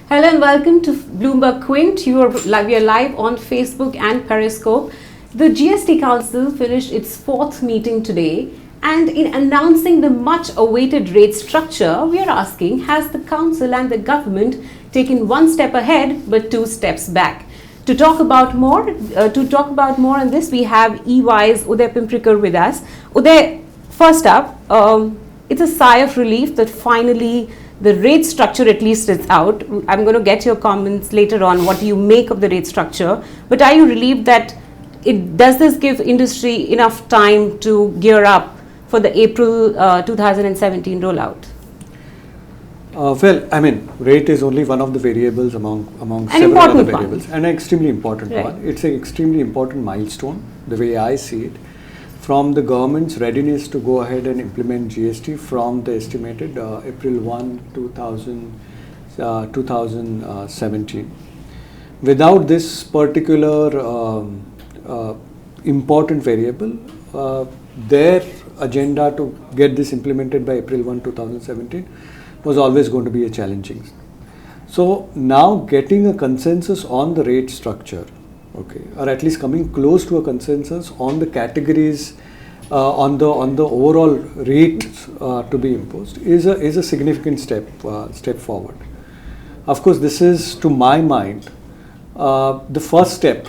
Hello and welcome to Bloomberg Quint. We are live on Facebook and Periscope. The GST Council finished its fourth meeting today, and in announcing the much-awaited rate structure, we are asking, has the Council and the government taken one step ahead but two steps back? To talk about more on this, we have EY's Uday Pimprikar with us. Uday, first up, it's a sigh of relief that finally the rate structure at least is out. I'm going to get your comments later on what do you make of the rate structure, but are you relieved that does this give industry enough time to gear up for the April 2017 rollout? Well, I mean, rate is only one of the variables among several other variables, and an extremely important one. It's an extremely important milestone, the way I see it, from the government's readiness to go ahead and implement GST from the estimated April 1, 2017. Without this particular important variable, their agenda to get this implemented by April 1, 2017 was always going to be a challenging. So now getting a consensus on the rate structure, okay, or at least coming close to a consensus on the categories, on the overall rate to be imposed is a significant step forward. Of course, this is, to my mind, the first step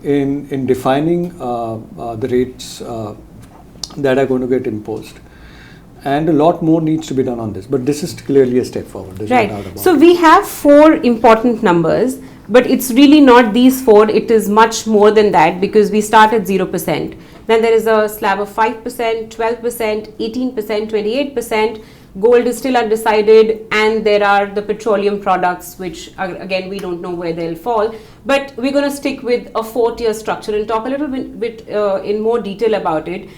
in defining the rates that are going to get imposed. And a lot more needs to be done on this, but this is clearly a step forward. There's no doubt about So we have four important numbers, but it's really not these four. It is much more than that, because we start at 0%. Then there is a slab of 5%, 12%, 18%, 28%. Gold is still undecided, and there are the petroleum products, which are, again, we don't know where they'll fall. But we're going to stick with a 4-tier structure and talk a little bit in more detail about it.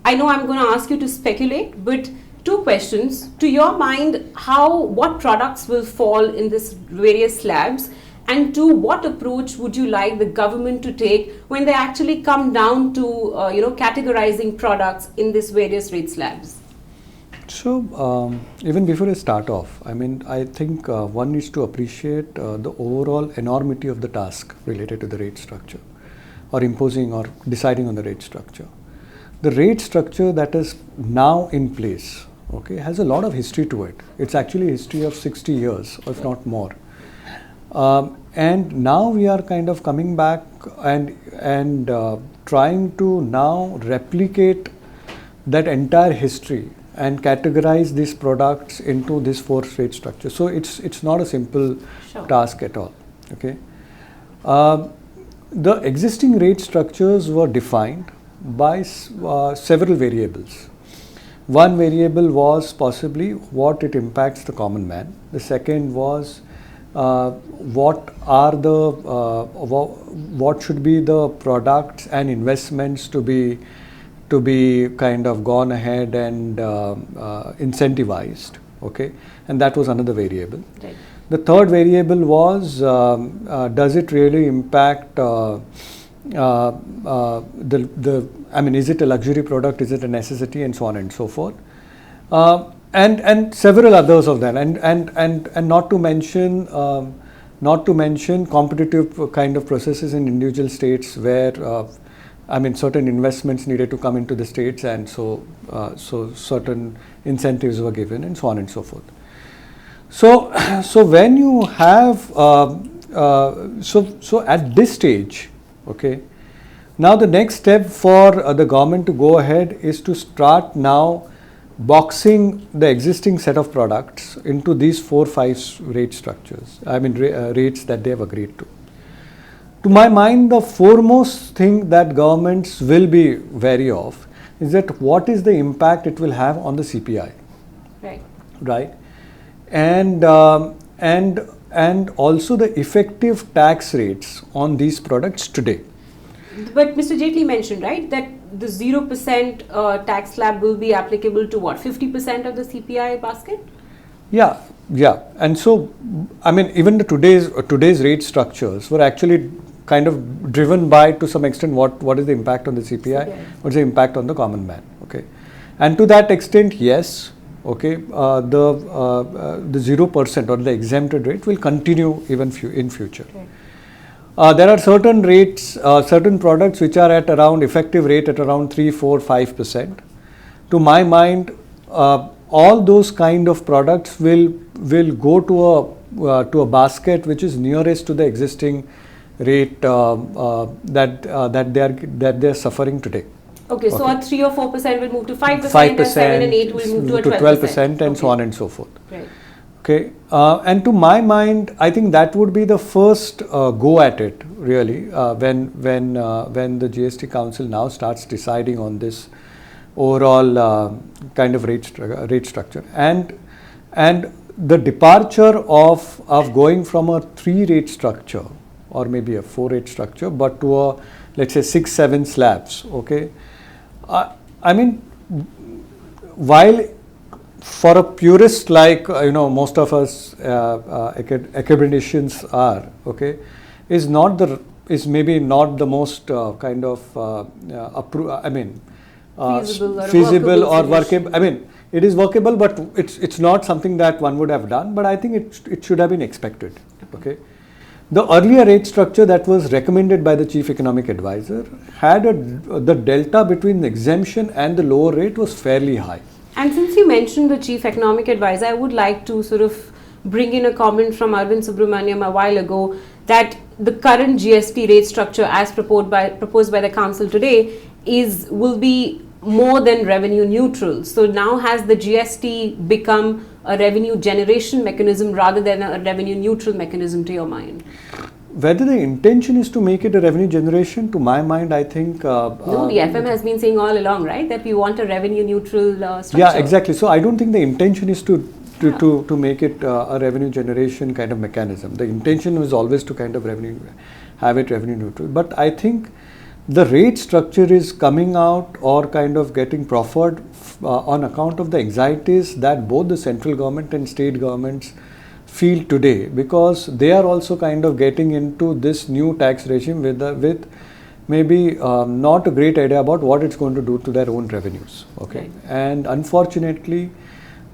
I know I'm going to ask you to speculate, but two questions. To your mind, what products will fall in this various slabs, and two, what approach would you like the government to take when they actually come down to categorizing products in these various rate slabs? So even before I start off, I mean, I think one needs to appreciate the overall enormity of the task related to the rate structure, or imposing or deciding on the rate structure. The rate structure that is now in place, okay, has a lot of history to it. It's actually a history of 60 years, if not more. And now we are kind of coming back and trying to now replicate that entire history and categorize these products into this 4 rate structure. So it's not a simple task at all. Okay, the existing rate structures were defined by several variables. One variable was possibly what it impacts the common man. The second was what should be the products and investments to be kind of gone ahead and incentivized. Okay, and that was another variable. Right. The third variable was does it really impact I mean, is it a luxury product? Is it a necessity, and so on and so forth, and several others of them, and not to mention competitive kind of processes in individual states where I mean, certain investments needed to come into the states, and so certain incentives were given, and so on and so forth. So when you have so at this stage, okay, now the next step for the government to go ahead is to start now boxing the existing set of products into these 4-5 rate structures. I mean rates that they have agreed to. To my mind, the foremost thing that governments will be wary of is that what is the impact it will have on the CPI. Right. Right. And also the effective tax rates on these products today. But Mr. Jaitley mentioned, right, that the 0% tax slab will be applicable to what, 50% of the CPI basket? Yeah, and so I mean, even the today's rate structures were actually kind of driven by, to some extent, what is the impact on the CPI, what's the impact on the common man. Okay, and to that extent, yes, okay, the 0% or the exempted rate will continue even in future. Okay. There are certain rates, certain products which are at around effective rate at around 3, 4, 5%. To my mind, all those kind of products will go to a basket which is nearest to the existing rate that they are suffering today. Okay, so a 3 or 4% will move to 5%, and 7 and 8 will move to 12%. And so on and so forth. Right. Okay, and to my mind, I think that would be the first go at it, really, when the GST Council now starts deciding on this overall kind of rate structure, and the departure of going from a 3 rate structure or maybe a 4 rate structure, but to a, let's say, 6, 7 slabs. Okay, I mean, while for a purist like most of us academicians are, okay, is maybe not the most kind of feasible or workable. I mean, it is workable, but it's not something that one would have done. But I think it should have been expected. Okay, the earlier rate structure that was recommended by the Chief Economic Advisor had the delta between the exemption and the lower rate was fairly high. And since you mentioned the Chief Economic Advisor, I would like to sort of bring in a comment from Arvind Subramaniam a while ago that the current GST rate structure as proposed by the Council today will be more than revenue neutral. So now has the GST become a revenue generation mechanism rather than a revenue neutral mechanism, to your mind? Whether the intention is to make it a revenue generation, to my mind, I think... no, the FM has been saying all along, right, that we want a revenue neutral structure. Yeah, exactly. So I don't think the intention is to make it a revenue generation kind of mechanism. The intention was always to kind of have it revenue neutral. But I think the rate structure is coming out or kind of getting proffered on account of the anxieties that both the central government and state governments feel today, because they are also kind of getting into this new tax regime with maybe not a great idea about what it's going to do to their own revenues. Okay, right. And unfortunately,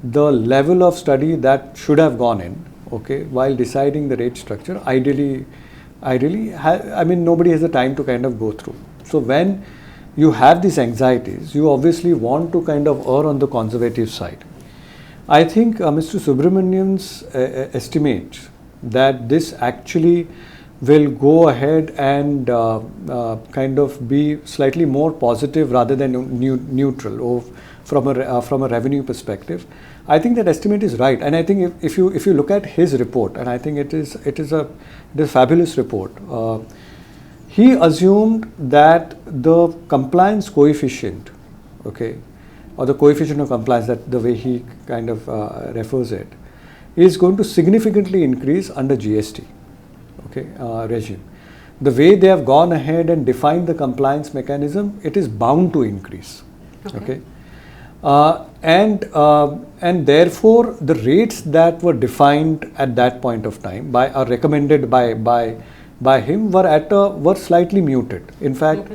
the level of study that should have gone in, okay, while deciding the rate structure, ideally, nobody has the time to kind of go through. So when you have these anxieties, you obviously want to kind of err on the conservative side. I think Mr. Subramaniam's estimate that this actually will go ahead and kind of be slightly more positive rather than neutral or from a revenue perspective. I think that estimate is right, and I think if you look at his report, and I think it is a fabulous report. He assumed that the compliance coefficient, okay, or the coefficient of compliance, that the way he kind of refers it, is going to significantly increase under GST, okay, regime. The way they have gone ahead and defined the compliance mechanism, it is bound to increase, okay. And therefore the rates that were defined at that point of time are recommended by him were slightly muted. In fact,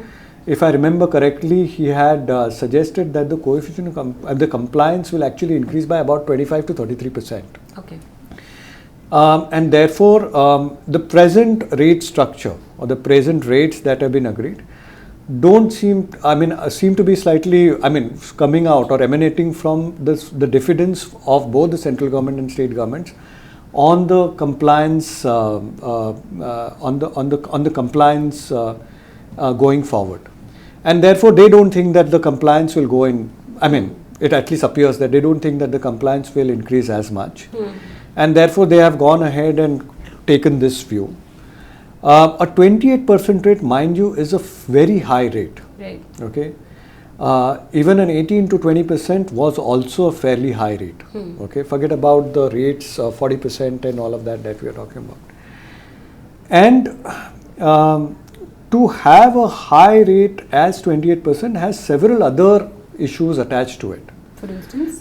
if I remember correctly, he had suggested that the coefficient of the compliance will actually increase by about 25 to 33%. Okay. And therefore, the present rate structure or the present rates that have been agreed seem to be slightly, coming out or emanating from the diffidence of both the central government and state governments on the compliance compliance going forward, and therefore they don't think that the compliance will go in. It at least appears that they don't think that the compliance will increase as much, and therefore they have gone ahead and taken this view. A 28% rate, mind you, is a very high rate. Right. Okay. Even an 18 to 20% was also a fairly high rate. Okay. Forget about the rates, 40% and all of that we are talking about. And to have a high rate as 28% has several other issues attached to it.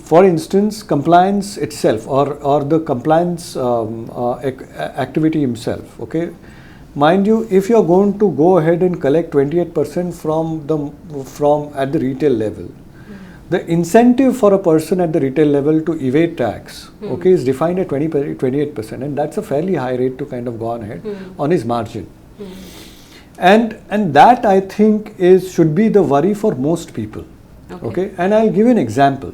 For instance, compliance itself or the compliance activity himself. Okay. Mind you, if you are going to go ahead and collect 28% from at the retail level, The incentive for a person at the retail level to evade tax, okay, is defined at 28%, and that's a fairly high rate to kind of go on ahead on his margin. And that, I think, should be the worry for most people. Okay, and I'll give you an example.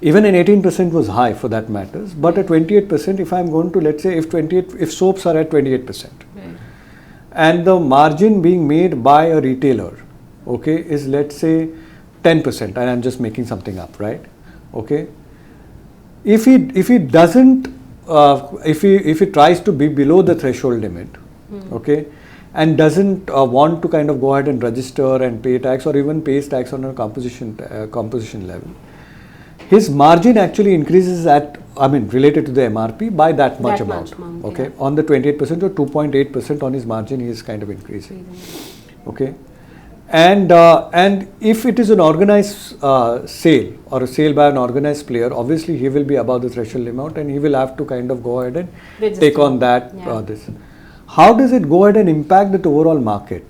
Even an 18% was high for that matters, but at 28%, if I'm going to, let's say, if soaps are at 28%, and the margin being made by a retailer, okay, is, let's say, 10%, and I'm just making something up, right? Okay, if he doesn't, if he tries to be below the threshold limit, okay, and doesn't want to kind of go ahead and register and pay tax, or even pays tax on a composition level, his margin actually increases related to the MRP by that much amount. Okay, on the 28% or 2.8% on his margin, he is kind of increasing. Okay. And if it is an organized sale or a sale by an organized player, obviously he will be above the threshold amount, and he will have to kind of go ahead and take on that. This. How does it go ahead and impact the overall market,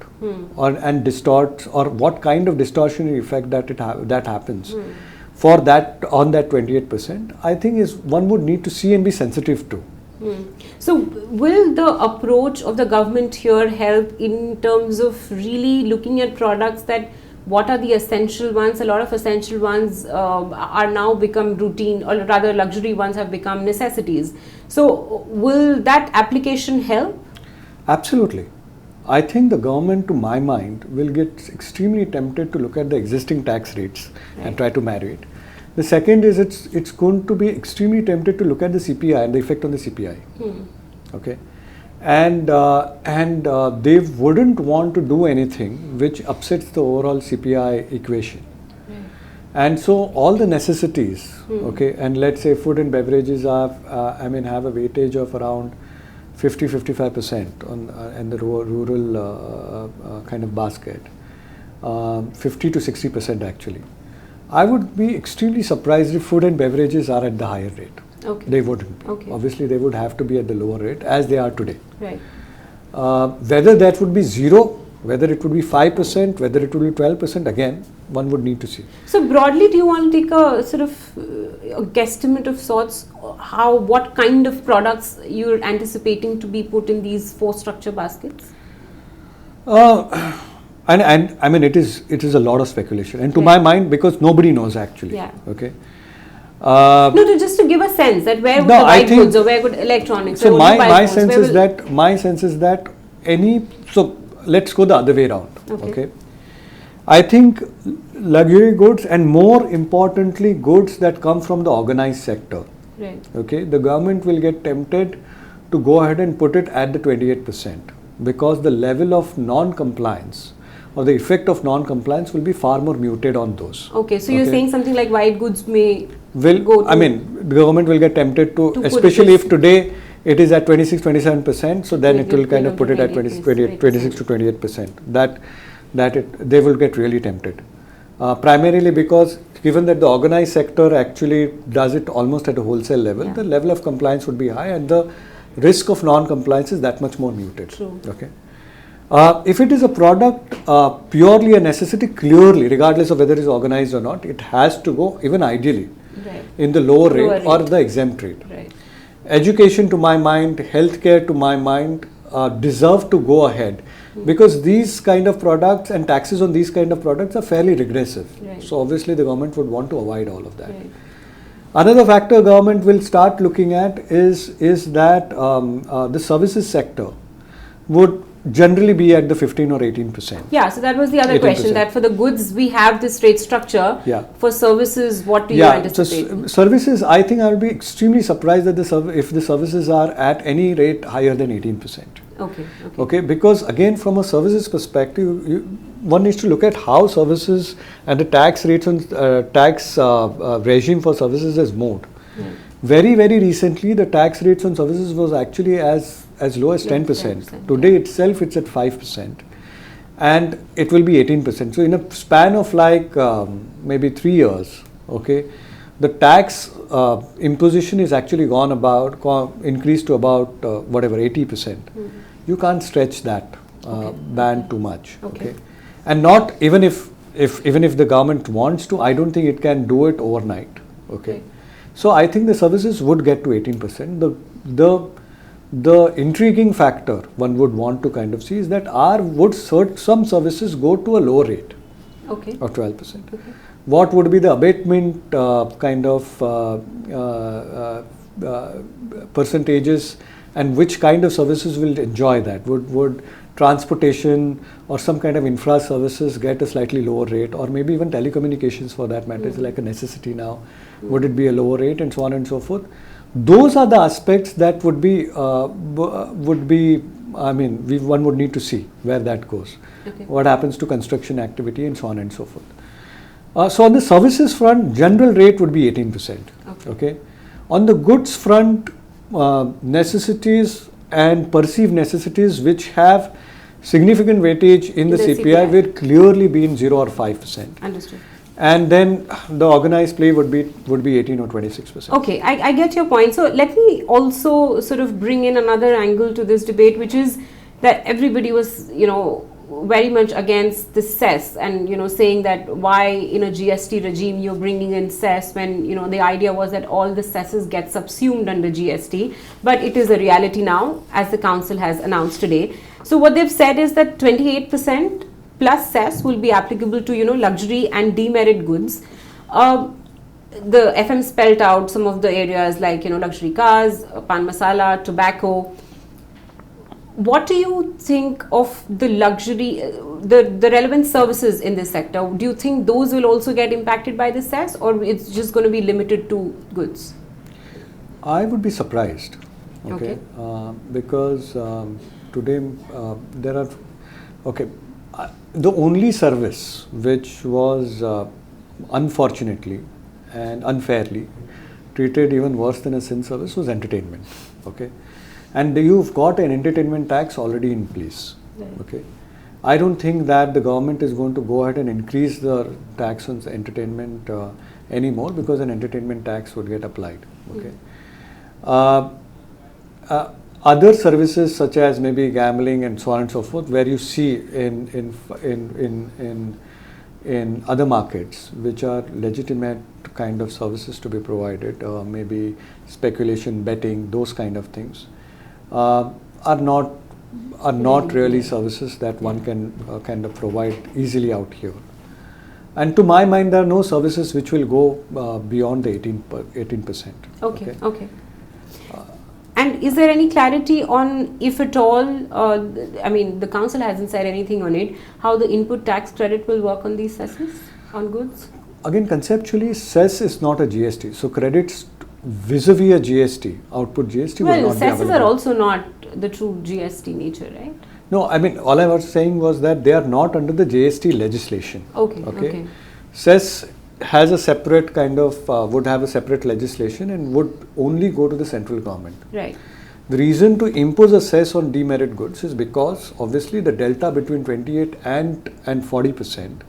and distorts, or what kind of distortionary effect that happens for that on that 28%? I think is one would need to see and be sensitive to. So will the approach of the government here help in terms of really looking at products that what are the essential ones? A lot of essential ones are now become routine, or rather luxury ones have become necessities. So will that application help? Absolutely. I think the government, to my mind, will get extremely tempted to look at the existing tax rates and try to marry it. The second is it's going to be extremely tempted to look at the CPI and the effect on the CPI. Okay, and they wouldn't want to do anything which upsets the overall CPI equation. And so all the necessities, okay, and let's say food and beverages have a weightage of around 50-55% on in the rural kind of basket, 50 to 60% actually. I would be extremely surprised if food and beverages are at the higher rate. Okay. They wouldn't. Okay. Obviously, they would have to be at the lower rate as they are today. Right. Whether that would be 0, whether it would be 5%, whether it would be 12%, again, one would need to see. So broadly, do you want to take a sort of a guesstimate of sorts, what kind of products you're anticipating to be put in these 4 structure baskets? And I mean, it is a lot of speculation, and to my mind, because nobody knows actually. Okay. Just to give a sense that where would the white goods, or where would electronics? So my sense is that so let's go the other way around. Okay. I think luxury goods, and more importantly, goods that come from the organized sector. Right. Okay. The government will get tempted to go ahead and put it at the 28%, because the level of non-compliance or the effect of non-compliance will be far more muted on those. Okay, so you're saying something like white goods may go to... I mean, the government will get tempted to especially if today it is at 26-27%, so then it will kind of put it at 26 to 28%. They will get really tempted. Primarily because given that the organized sector actually does it almost at a wholesale level, the level of compliance would be high, and the risk of non-compliance is that much more muted. True. Okay. If it is a product purely a necessity, clearly, regardless of whether it is organized or not, it has to go, even ideally, in the lower rate or the exempt rate. Right. Education, to my mind, healthcare, to my mind, deserve to go ahead, because these kind of products and taxes on these kind of products are fairly regressive. Right. So obviously the government would want to avoid all of that. Right. Another factor government will start looking at is that the services sector would generally be at the 15 or 18%. Yeah, so that was the other 18%. Question, that for the goods we have this rate structure. Yeah. For services, what do you anticipate? So services, I think I will be extremely surprised that if the services are at any rate higher than 18%. Okay, because again, from a services perspective, one needs to look at how services and the tax rates and tax regime for services has moved. Very, very recently, the tax rates on services was actually as low as 10%. Today itself, it's at 5%, and it will be 18%. So in a span of like maybe 3 years, okay, the tax imposition is actually increased to about 80%. You can't stretch that band too much. Okay, and not even if even if the government wants to, I don't think it can do it overnight. Okay. So I think the services would get to 18%. The intriguing factor one would want to kind of see is that would some services go to a lower rate of 12%? Okay. What would be the abatement kind of percentages, and which kind of services will enjoy that? Would transportation or some kind of infra services get a slightly lower rate, or maybe even telecommunications for that matter is like a necessity now? Would it be a lower rate, and so on and so forth? Those are the aspects that would be I mean, one would need to see where that goes. Okay. What happens to construction activity and so on and so forth. So on the services front, general rate would be 18%. Okay. On the goods front, necessities and perceived necessities which have significant weightage in the CPI will clearly be in 0 or 5%. Understood. And then the organized play would be 18 or 26%. Okay, I get your point. So let me also sort of bring in another angle to this debate, which is that everybody was, very much against the cess, and saying that why in a GST regime you're bringing in cess when the idea was that all the cesses get subsumed under GST. But it is a reality now, as the council has announced today. So what they've said is that 28% plus cess will be applicable to luxury and demerit goods. The FM spelled out some of the areas like luxury cars, pan masala, tobacco. What do you think of the luxury, the relevant services in this sector? Do you think those will also get impacted by the cess, or it's just going to be limited to goods? I would be surprised. Okay. Because today there are the only service which was unfortunately and unfairly treated even worse than a sin service was entertainment. Okay. And you've got an entertainment tax already in place. Right. Okay. I don't think that the government is going to go ahead and increase the tax on entertainment anymore, because an entertainment tax would get applied. Okay. Other services such as maybe gambling and so on and so forth, where you see in other markets which are legitimate kind of services to be provided, maybe speculation, betting, those kind of things, are not really services that one can kind of provide easily out here. And to my mind, there are no services which will go beyond the 18%. Okay. And is there any clarity on, if at all, the council hasn't said anything on it, how the input tax credit will work on these cesses on goods? Again, conceptually, cess is not a GST. So credits vis-a-vis a GST, output GST will not be available. Well, cesses are also not the true GST nature, right? No, all I was saying was that they are not under the GST legislation. Okay. Cess has a separate kind of, would have a separate legislation and would only go to the central government. Right. The reason to impose a cess on demerit goods is because obviously the delta between 28 and 40%,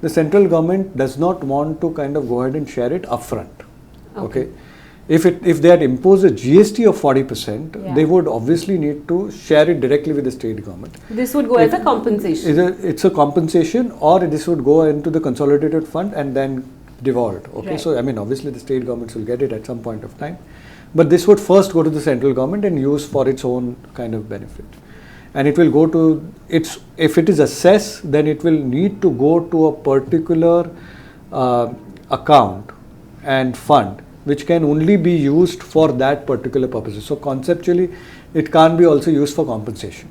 the central government does not want to kind of go ahead and share it upfront. Okay. If they had imposed a GST of 40%, they would obviously need to share it directly with the state government. This would go as a compensation. It's a compensation, or this would go into the consolidated fund and then devolved. Okay, right. So obviously the state governments will get it at some point of time, but this would first go to the central government and use for its own kind of benefit. And it will go to if it is a cess, then it will need to go to a particular account and fund, which can only be used for that particular purposes. So conceptually, it can't be also used for compensation.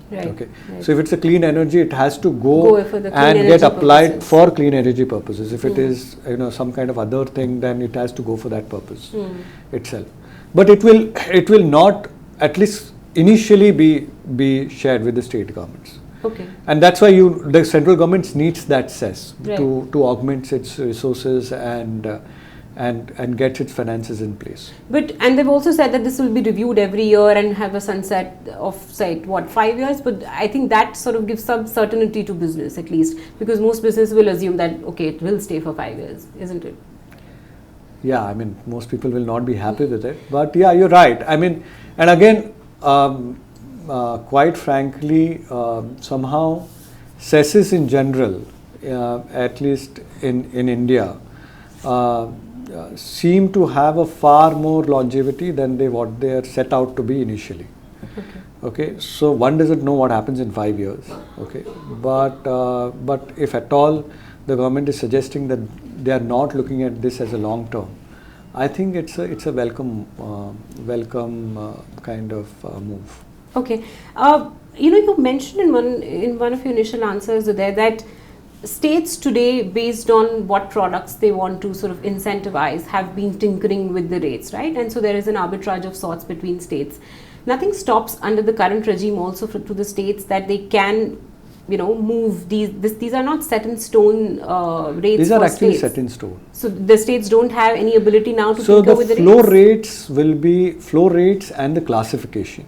Right. Okay. Right. So if it's a clean energy, it has to go and get applied purposes. For clean energy purposes. If it is some kind of other thing, then it has to go for that purpose itself. But it will not, at least initially, be shared with the state governments. Okay. And that's why the central government needs that cess to augment its resources and get its finances in place. And they've also said that this will be reviewed every year and have a sunset of 5 years, but I think that sort of gives some certainty to business, at least, because most business will assume that it will stay for 5 years, isn't it? Yeah, most people will not be happy with it, but yeah, you're right. And again, quite frankly, somehow cesses in general at least in India, seem to have a far more longevity than what they are set out to be initially. Okay, so one doesn't know what happens in 5 years. Okay, but if at all the government is suggesting that they are not looking at this as a long term, I think it's a welcome kind of move. Okay, you mentioned in one of your initial answers there that states today, based on what products they want to sort of incentivize, have been tinkering with the rates, right? And so there is an arbitrage of sorts between states. Nothing stops under the current regime also to the states that they can, move these are not set in stone rates. These are for actually states. set in stone. So the states don't have any ability now to so tinker with the floor rates will be floor rates, and the classification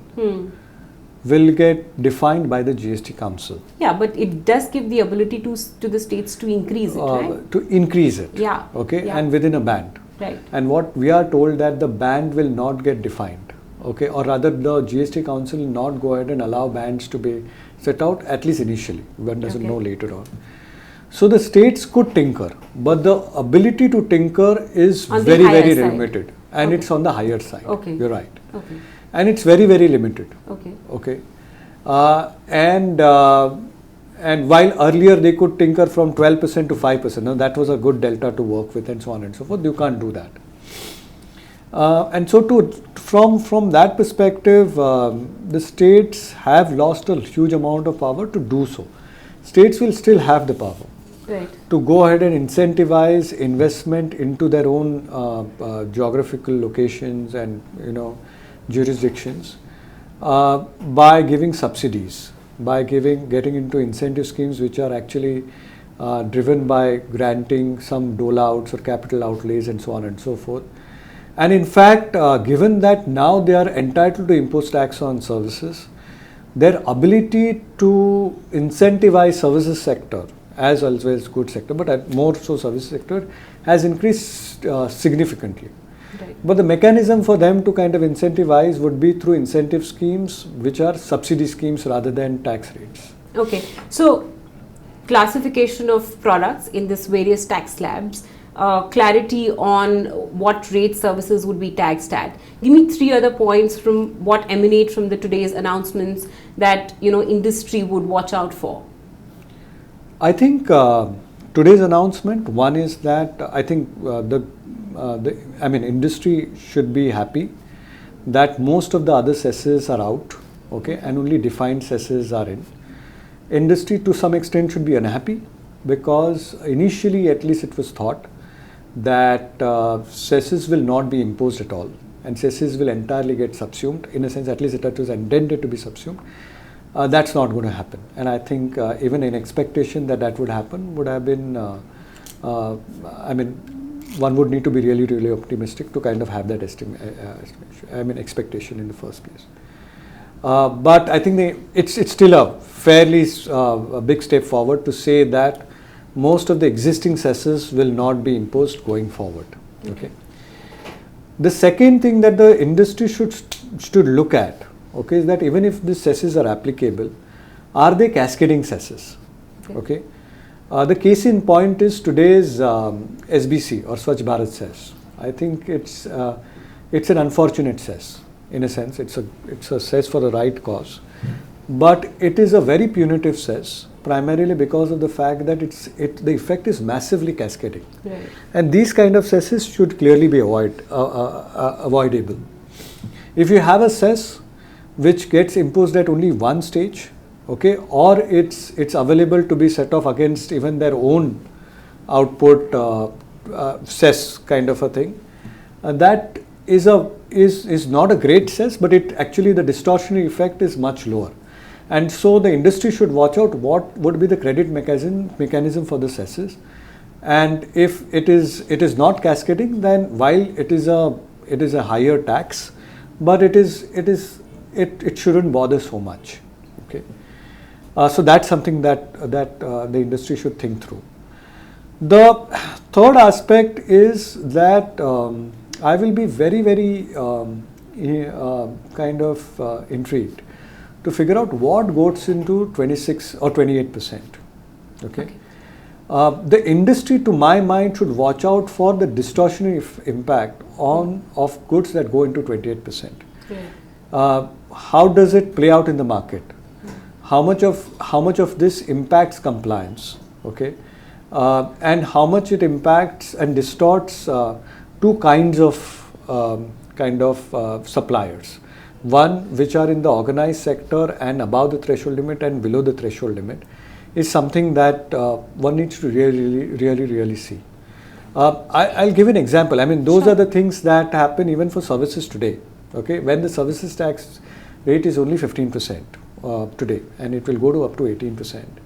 will get defined by the GST Council. Yeah, but it does give the ability to the states to increase it, right? To increase it. Yeah. Okay, yeah. and within a band. Right. And what we are told that the band will not get defined. Okay, or rather the GST Council will not go ahead and allow bands to be set out, at least initially. One doesn't know later on. So the states could tinker, but the ability to tinker is very, very limited, and it's on the higher side. Okay. You're right. Okay. And it's very, very limited. Okay. Okay. And while earlier they could tinker from 12% to 5%, now that was a good delta to work with, and so on and so forth. You can't do that. And so from that perspective, the states have lost a huge amount of power to do so. States will still have the power to go ahead and incentivize investment into their own geographical locations and jurisdictions by giving subsidies, by getting into incentive schemes which are actually driven by granting some dole outs or capital outlays and so on and so forth. And in fact, given that now they are entitled to impose tax on services, their ability to incentivize services sector as well as goods sector, but more so services sector, has increased significantly. Right. But the mechanism for them to kind of incentivize would be through incentive schemes, which are subsidy schemes rather than tax rates. Okay, so classification of products in this various tax slabs, clarity on what rate services would be taxed at. Give me 3 other points from what emanate from the today's announcements that industry would watch out for. I think today's announcement, one is that I think industry should be happy that most of the other cesses are out, okay, and only defined cesses are in. Industry to some extent should be unhappy because initially at least it was thought that cesses will not be imposed at all and cesses will entirely get subsumed. In a sense, at least it was intended to be subsumed. That's not going to happen, and I think even an expectation that would happen would have been, one would need to be really, really optimistic to kind of have that expectation in the first place. But I think it's still a fairly big step forward to say that most of the existing cesses will not be imposed going forward. Okay. The second thing that the industry should look at, okay, is that even if the cesses are applicable, are they cascading cesses? Okay. The case in point is today's SBC or Swachh Bharat cess. I think it's an unfortunate cess. In a sense, it's a cess for the right cause, but it is a very punitive cess, primarily because of the fact that the effect is massively cascading, right. And these kind of cesses should clearly be avoidable. If you have a cess which gets imposed at only one stage, okay, or it's available to be set off against even their own output cess kind of a thing, that is not a great cess, but it actually the distortionary effect is much lower. And so the industry should watch out what would be the credit mechanism for the cesses, and if it is not cascading, then while it is a higher tax, but it shouldn't bother so much. Okay, so that's something that the industry should think through. The third aspect is that I will be very, very intrigued to figure out what goes into 26 or 28%. Okay. the industry, to my mind, should watch out for the distortionary impact of goods that go into 28%. How does it play out in the market? How much of this impacts compliance? Okay, and how much it impacts and distorts two kinds of suppliers. One, which are in the organized sector and above the threshold limit and below the threshold limit, is something that one needs to really see. I'll give an example. I mean, those Sure. are the things that happen even for services today. Okay, when the services tax rate is only 15% today, and it will go to up to 18%.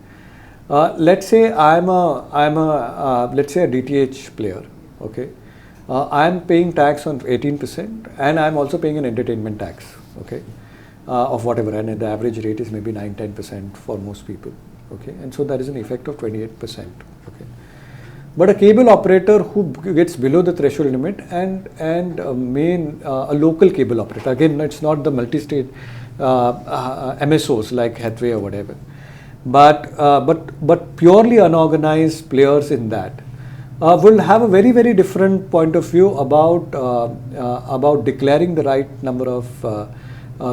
Let's say I'm a DTH player. Okay, I'm paying tax on 18%, and I'm also paying an entertainment tax. Okay, of whatever, and the average rate is maybe 9-10% for most people. Okay, and so that is an effect of 28%. Okay, but a cable operator who gets below the threshold limit and a local cable operator, again, it's not the multi-state MSOs like Hathway or whatever, but purely unorganized players in that will have a very different point of view about declaring the right number of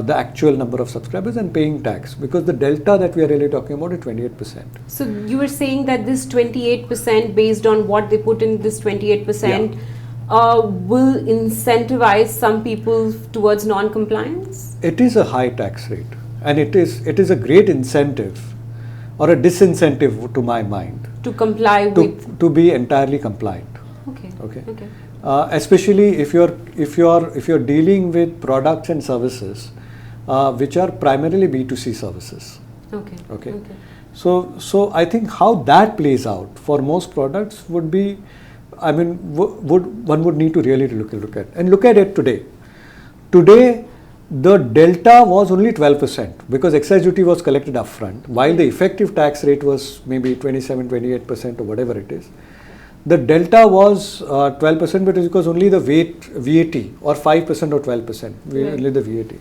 the actual number of subscribers and paying tax, because the delta that we are really talking about is 28%. So you were saying that this 28%, based on what they put in this 28%, will incentivize some people towards non-compliance? It is a high tax rate, and it is a great incentive or a disincentive, to my mind, To comply with... to be entirely compliant. Okay. Especially if you're dealing with products and services which are primarily B2C services. Okay. So I think how that plays out for most products would be, I mean, one would need to really look at it today. Today, the delta was only 12% because excise duty was collected upfront, while the effective tax rate was maybe 27-28% or whatever it is. The delta was 12%, but it was only the VAT or 5% or 12%, only the VAT.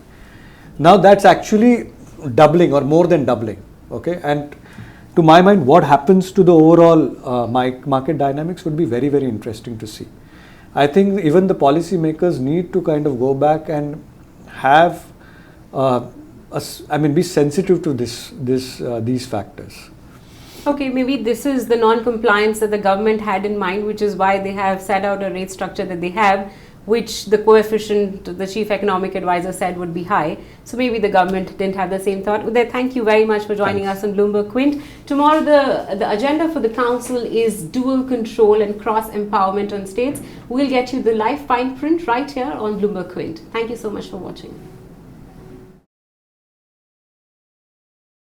Now that's actually doubling or more than doubling. Okay, and to my mind, what happens to the overall market dynamics would be very interesting to see. I think even the policymakers need to kind of go back and have, be sensitive to these factors. Okay, maybe this is the non-compliance that the government had in mind, which is why they have set out a rate structure that they have, which the coefficient, the chief economic advisor said would be high. So maybe the government didn't have the same thought. Uday, thank you very much for joining us on Bloomberg Quint. Tomorrow, the agenda for the council is dual control and cross-empowerment on states. We'll get you the live fine print right here on Bloomberg Quint. Thank you so much for watching.